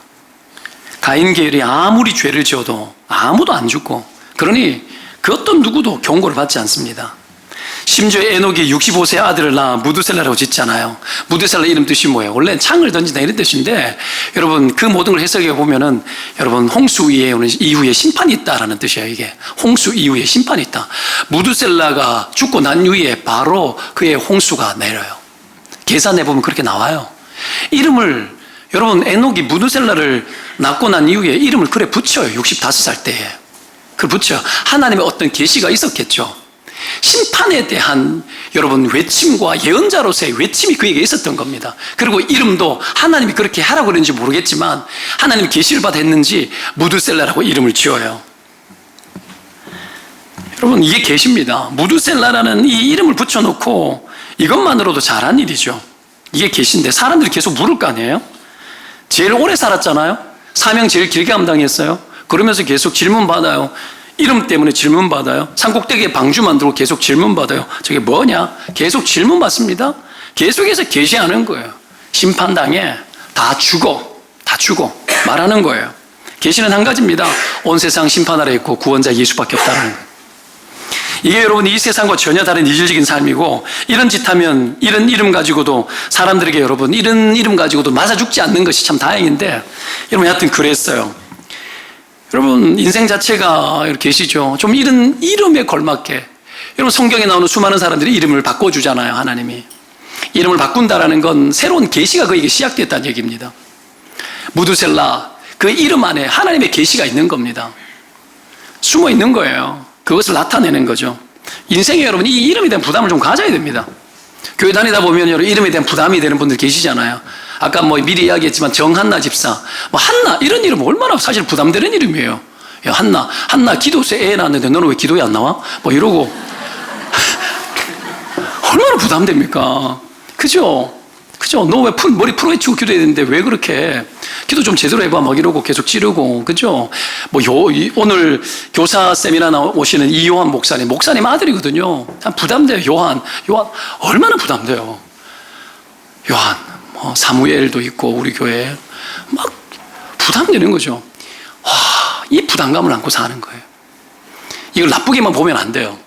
가인 계열이 아무리 죄를 지어도 아무도 안 죽고, 그러니 그 어떤 누구도 경고를 받지 않습니다. 심지어 에녹이 65세 아들을 낳아 무드셀라라고 짓잖아요. 무드셀라 이름 뜻이 뭐예요? 원래는 창을 던진다 이런 뜻인데, 여러분 그 모든 걸 해석해 보면은 여러분 홍수 이후에 심판이 있다라는 뜻이에요. 이게 홍수 이후에 심판이 있다. 무드셀라가 죽고 난 이후에 바로 그의 홍수가 내려요. 계산해 보면 그렇게 나와요. 이름을, 여러분 에녹이 무드셀라를 낳고 난 이후에 이름을 그래 붙여요. 65살 때에. 그걸 붙여요. 하나님의 어떤 계시가 있었겠죠. 심판에 대한 여러분 외침과 예언자로서의 외침이 그에게 있었던 겁니다. 그리고 이름도 하나님이 그렇게 하라고 그랬는지 모르겠지만 하나님이 계시를 받아 했는지 무드셀라라고 이름을 지어요. 여러분 이게 계시입니다. 무드셀라라는 이 이름을 붙여놓고 이것만으로도 잘한 일이죠. 이게 계시인데 사람들이 계속 물을 거 아니에요? 제일 오래 살았잖아요. 사명 제일 길게 감당했어요. 그러면서 계속 질문받아요. 이름 때문에 질문받아요. 산꼭대기에 방주 만들고 계속 질문받아요. 저게 뭐냐? 계속 질문받습니다. 계속해서 계시하는 거예요. 심판당에 다 죽어 말하는 거예요. 계시는 한 가지입니다. 온 세상 심판하라 했고 구원자 예수밖에 없다는 거예요. 이게 여러분 이 세상과 전혀 다른 이질적인 삶이고, 이런 짓 하면 이런 이름 가지고도 사람들에게 여러분 이런 이름 가지고도 맞아 죽지 않는 것이 참 다행인데, 여러분 하여튼 그랬어요. 여러분 인생 자체가 이렇게 계시죠. 좀 이런 이름에 걸맞게, 여러분 성경에 나오는 수많은 사람들이 이름을 바꿔주잖아요. 하나님이 이름을 바꾼다라는 건 새로운 계시가 그에게 시작됐다는 얘기입니다. 무드셀라, 그 이름 안에 하나님의 계시가 있는 겁니다. 숨어 있는 거예요. 그것을 나타내는 거죠. 인생에 여러분 이 이름에 대한 부담을 좀 가져야 됩니다. 교회 다니다 보면 여러분 이름에 대한 부담이 되는 분들 계시잖아요. 아까 뭐 미리 이야기했지만 정한나 집사, 뭐 한나 이런 이름 얼마나 사실 부담되는 이름이에요. 야, 한나 기도세 애 낳았는데 너는 왜 기도에 안 나와? 뭐 이러고 얼마나 부담됩니까? 그죠? 너 왜 머리 풀어헤치고 기도해야 되는데 왜 그렇게 기도 좀 제대로 해봐 막 이러고 계속 찌르고, 그죠? 뭐 오늘 교사 세미나 오시는 이요한 목사님 아들이거든요. 참 부담돼요. 요한 얼마나 부담돼요. 요한 뭐 사무엘도 있고 우리 교회에 막 부담되는 거죠. 와, 이 부담감을 안고 사는 거예요. 이걸 나쁘게만 보면 안 돼요.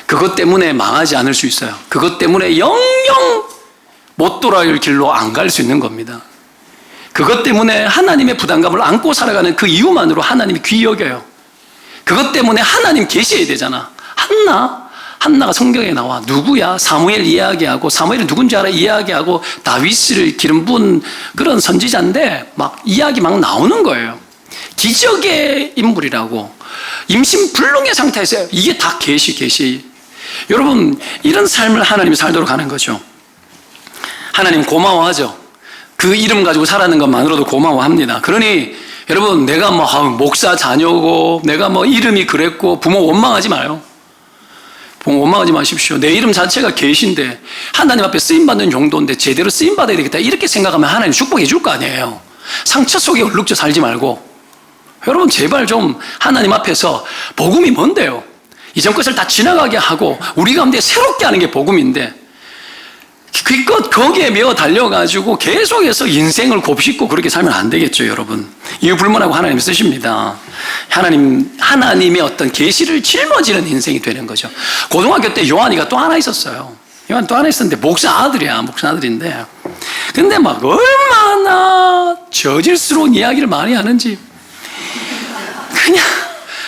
그것 때문에 망하지 않을 수 있어요. 그것 때문에 영영 못 돌아올 길로 안 갈 수 있는 겁니다. 그것 때문에 하나님의 부담감을 안고 살아가는 그 이유만으로 하나님이 귀히 여겨요. 그것 때문에 하나님 계셔야 되잖아. 한나가 성경에 나와. 누구야? 사무엘 이야기하고, 사무엘이 누군지 알아? 이야기하고, 다윗을 기름 부은 그런 선지자인데 막 이야기 막 나오는 거예요. 기적의 인물이라고. 임신불능의 상태에서 이게 다 계시. 여러분, 이런 삶을 하나님이 살도록 하는 거죠. 하나님 고마워하죠. 그 이름 가지고 살아가는 것만으로도 고마워합니다. 그러니 여러분, 내가 뭐 목사 자녀고 내가 뭐 이름이 그랬고 부모 원망하지 마요. 부모 원망하지 마십시오. 내 이름 자체가 계신데 하나님 앞에 쓰임받는 용도인데 제대로 쓰임받아야 되겠다 이렇게 생각하면 하나님 축복해 줄 거 아니에요. 상처 속에 얼룩져 살지 말고. 여러분, 제발 좀 하나님 앞에서 복음이 뭔데요? 이전 것을 다 지나가게 하고 우리 가운데 새롭게 하는 게 복음인데 그것 거기에 매어 달려가지고 계속해서 인생을 곱씹고 그렇게 살면 안 되겠죠, 여러분. 이유 불문하고 하나님 쓰십니다. 하나님의 어떤 계시를 짊어지는 인생이 되는 거죠. 고등학교 때 요한이가 또 하나 있었어요. 요한 또 하나 있었는데 목사 아들인데 근데 막 얼마나 저질스러운 이야기를 많이 하는지. 그냥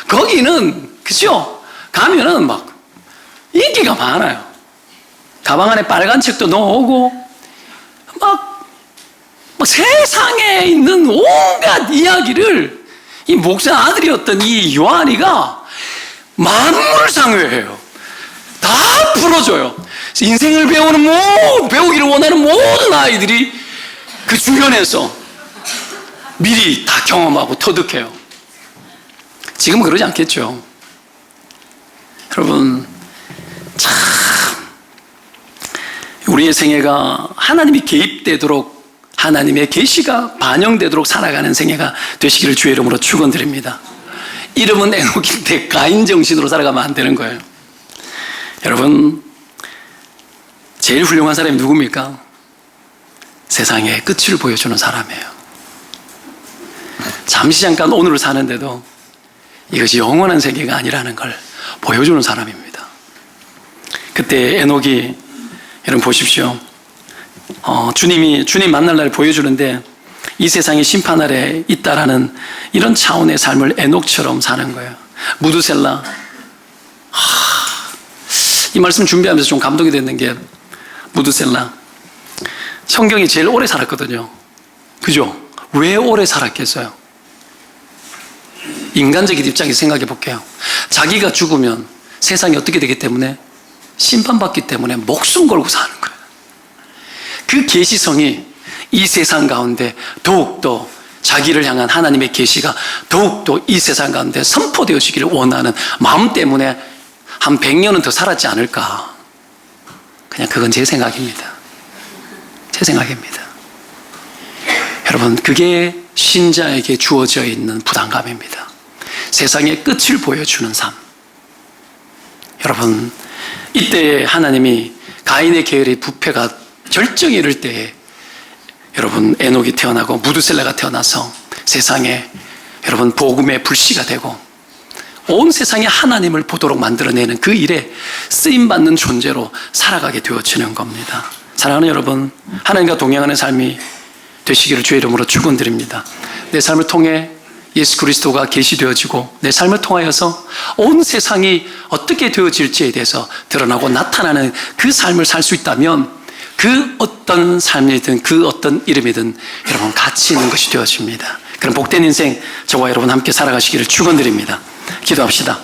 거기는 그죠? 가면은 막 인기가 많아요. 가방 안에 빨간 책도 넣어오고 막 세상에 있는 온갖 이야기를 이 목사 아들이었던 이 요한이가 만물상회해요. 다 풀어줘요. 인생을 배우기를 원하는 모든 아이들이 그 주변에서 미리 다 경험하고 터득해요. 지금은 그러지 않겠죠. 여러분, 참 우리의 생애가 하나님이 개입되도록, 하나님의 계시가 반영되도록 살아가는 생애가 되시기를 주의 이름으로 축원드립니다. 이름은 에녹인데 가인 정신으로 살아가면 안 되는 거예요. 여러분, 제일 훌륭한 사람이 누굽니까? 세상의 끝을 보여주는 사람이에요. 잠시 잠깐 오늘을 사는데도 이것이 영원한 세계가 아니라는 걸 보여주는 사람입니다. 그때 에녹이, 여러분 보십시오. 주님 만날 날 보여주는데 이 세상이 심판 아래 있다라는 이런 차원의 삶을 에녹처럼 사는 거예요. 무드셀라. 이 말씀 준비하면서 좀 감동이 됐는 게, 무드셀라 성경이 제일 오래 살았거든요. 그죠? 왜 오래 살았겠어요? 인간적인 입장에서 생각해 볼게요. 자기가 죽으면 세상이 어떻게 되기 때문에, 심판받기 때문에 목숨 걸고 사는 거예요. 그 계시성이 이 세상 가운데 더욱더 자기를 향한 하나님의 계시가 더욱더 이 세상 가운데 선포되어지기를 원하는 마음 때문에 한 100년은 더 살았지 않을까. 그냥 그건 제 생각입니다. 제 생각입니다. 여러분, 그게 신자에게 주어져 있는 부담감입니다. 세상의 끝을 보여주는 삶. 여러분, 이때 하나님이 가인의 계열의 부패가 절정에 이를 때에 여러분, 에녹이 태어나고 무드셀라가 태어나서 세상에 여러분 복음의 불씨가 되고 온 세상에 하나님을 보도록 만들어내는 그 일에 쓰임받는 존재로 살아가게 되어지는 겁니다. 사랑하는 여러분, 하나님과 동행하는 삶이 되시기를 주의 이름으로 축원드립니다. 내 삶을 통해 예수 그리스도가 계시되어지고 내 삶을 통하여서 온 세상이 어떻게 되어질지에 대해서 드러나고 나타나는 그 삶을 살 수 있다면 그 어떤 삶이든 그 어떤 이름이든 여러분 가치 있는 것이 되어집니다. 그럼 복된 인생 저와 여러분 함께 살아가시기를 축원드립니다. 기도합시다.